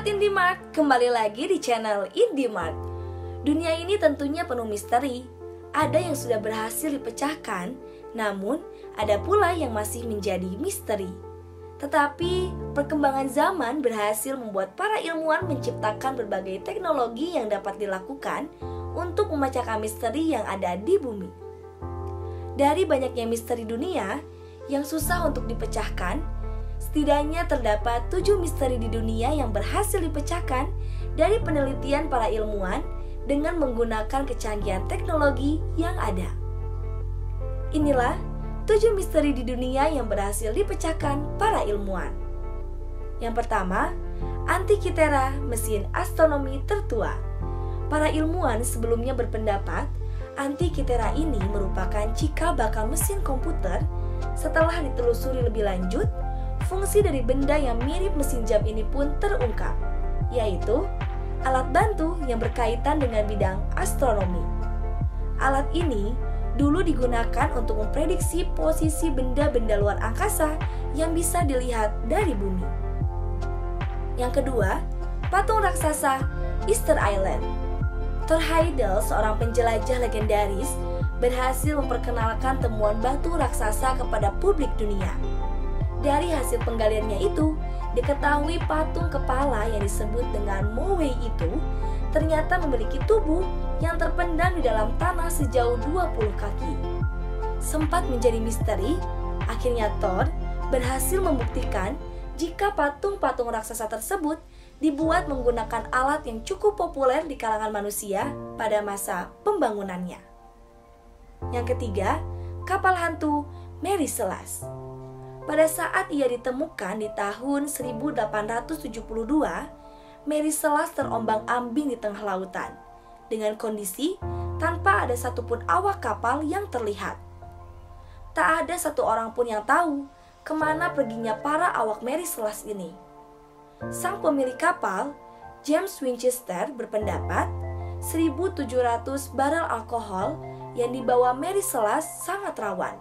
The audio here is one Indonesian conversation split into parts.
Sobat IndieMart, kembali lagi di channel IndieMart. Dunia ini tentunya penuh misteri. Ada yang sudah berhasil dipecahkan, namun ada pula yang masih menjadi misteri. Tetapi perkembangan zaman berhasil membuat para ilmuwan menciptakan berbagai teknologi yang dapat dilakukan untuk memecahkan misteri yang ada di bumi. Dari banyaknya misteri dunia yang susah untuk dipecahkan, setidaknya terdapat 7 misteri di dunia yang berhasil dipecahkan dari penelitian para ilmuwan dengan menggunakan kecanggihan teknologi yang ada. Inilah 7 misteri di dunia yang berhasil dipecahkan para ilmuwan. Yang pertama, Antikythera, mesin astronomi tertua. Para ilmuwan sebelumnya berpendapat Antikythera ini merupakan cikal bakal mesin komputer. Setelah ditelusuri lebih lanjut, fungsi dari benda yang mirip mesin jam ini pun terungkap, yaitu alat bantu yang berkaitan dengan bidang astronomi. Alat ini dulu digunakan untuk memprediksi posisi benda-benda luar angkasa yang bisa dilihat dari bumi. Yang kedua, patung raksasa Easter Island. Thor Heyerdahl, seorang penjelajah legendaris, berhasil memperkenalkan temuan batu raksasa kepada publik dunia. Dari hasil penggaliannya itu, diketahui patung kepala yang disebut dengan Moe itu ternyata memiliki tubuh yang terpendam di dalam tanah sejauh 20 kaki. Sempat menjadi misteri, akhirnya Thor berhasil membuktikan jika patung-patung raksasa tersebut dibuat menggunakan alat yang cukup populer di kalangan manusia pada masa pembangunannya. Yang ketiga, kapal hantu Mary Celeste. Pada saat ia ditemukan di tahun 1872, Mary Celeste terombang-ambing di tengah lautan, dengan kondisi tanpa ada satupun awak kapal yang terlihat. Tak ada satu orang pun yang tahu kemana perginya para awak Mary Celeste ini. Sang pemilik kapal, James Winchester, berpendapat 1.700 barel alkohol yang dibawa Mary Celeste sangat rawan.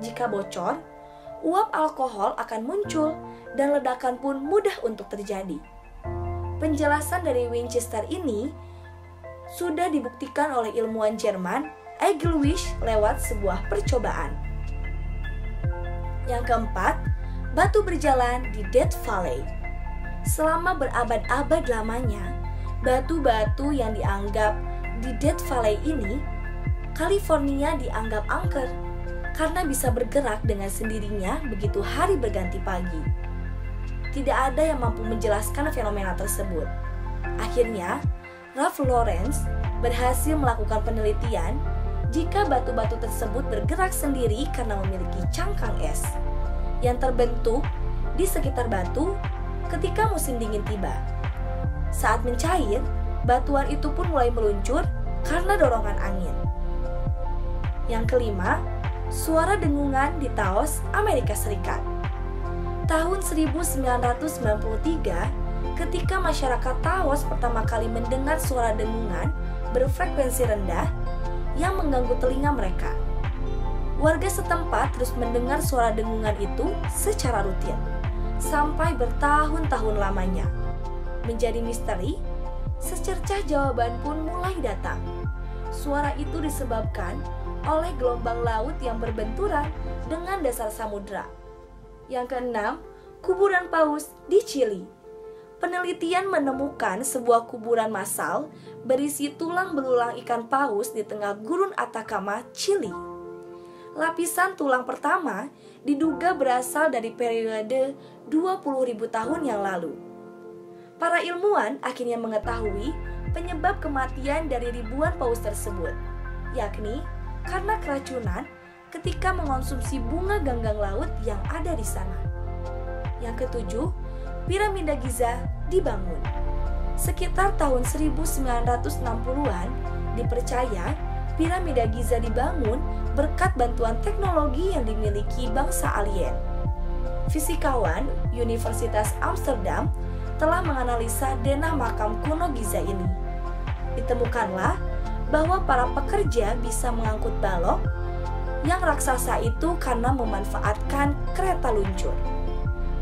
Jika bocor, uap alkohol akan muncul dan ledakan pun mudah untuk terjadi. Penjelasan dari Winchester ini sudah dibuktikan oleh ilmuwan Jerman Eglwisch lewat sebuah percobaan. Yang keempat, batu berjalan di Death Valley. Selama berabad-abad lamanya, batu-batu yang dianggap di Death Valley ini, California dianggap angker karena bisa bergerak dengan sendirinya begitu hari berganti pagi. Tidak ada yang mampu menjelaskan fenomena tersebut. Akhirnya, Ralph Lawrence berhasil melakukan penelitian jika batu-batu tersebut bergerak sendiri karena memiliki cangkang es yang terbentuk di sekitar batu ketika musim dingin tiba. Saat mencair, batuan itu pun mulai meluncur karena dorongan angin. Yang kelima, suara dengungan di Taos, Amerika Serikat. Tahun 1993, ketika masyarakat Taos pertama kali mendengar suara dengungan berfrekuensi rendah yang mengganggu telinga mereka. Warga setempat terus mendengar suara dengungan itu secara rutin sampai bertahun-tahun lamanya. Menjadi misteri, secercah jawaban pun mulai datang. Suara itu disebabkan oleh gelombang laut yang berbenturan dengan dasar samudra. Yang keenam, kuburan paus di Chili. Penelitian menemukan sebuah kuburan massal berisi tulang belulang ikan paus di tengah gurun Atacama, Chili. Lapisan tulang pertama diduga berasal dari periode 20.000 tahun yang lalu. Para ilmuwan akhirnya mengetahui penyebab kematian dari ribuan paus tersebut, yakni karena keracunan ketika mengonsumsi bunga ganggang laut yang ada di sana. Yang ketujuh, piramida Giza dibangun. Sekitar tahun 1960-an, dipercaya piramida Giza dibangun berkat bantuan teknologi yang dimiliki bangsa alien. Fisikawan Universitas Amsterdam telah menganalisa denah makam kuno Giza ini. Ditemukanlah bahwa para pekerja bisa mengangkut balok yang raksasa itu karena memanfaatkan kereta luncur.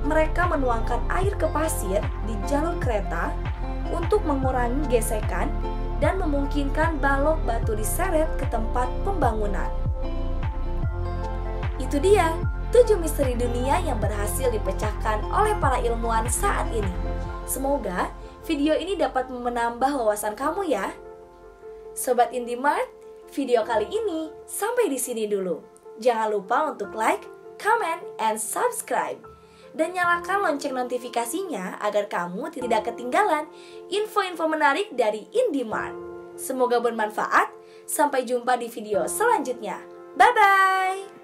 mereka menuangkan air ke pasir di jalur kereta untuk mengurangi gesekan dan memungkinkan balok batu diseret ke tempat pembangunan. Itu dia 7 misteri dunia yang berhasil dipecahkan oleh para ilmuwan saat ini. Semoga video ini dapat menambah wawasan kamu ya. Sobat Indimart, video kali ini sampai di sini dulu. Jangan lupa untuk like, comment, and subscribe. Dan nyalakan lonceng notifikasinya agar kamu tidak ketinggalan info-info menarik dari Indimart. Semoga bermanfaat. Sampai jumpa di video selanjutnya. Bye-bye!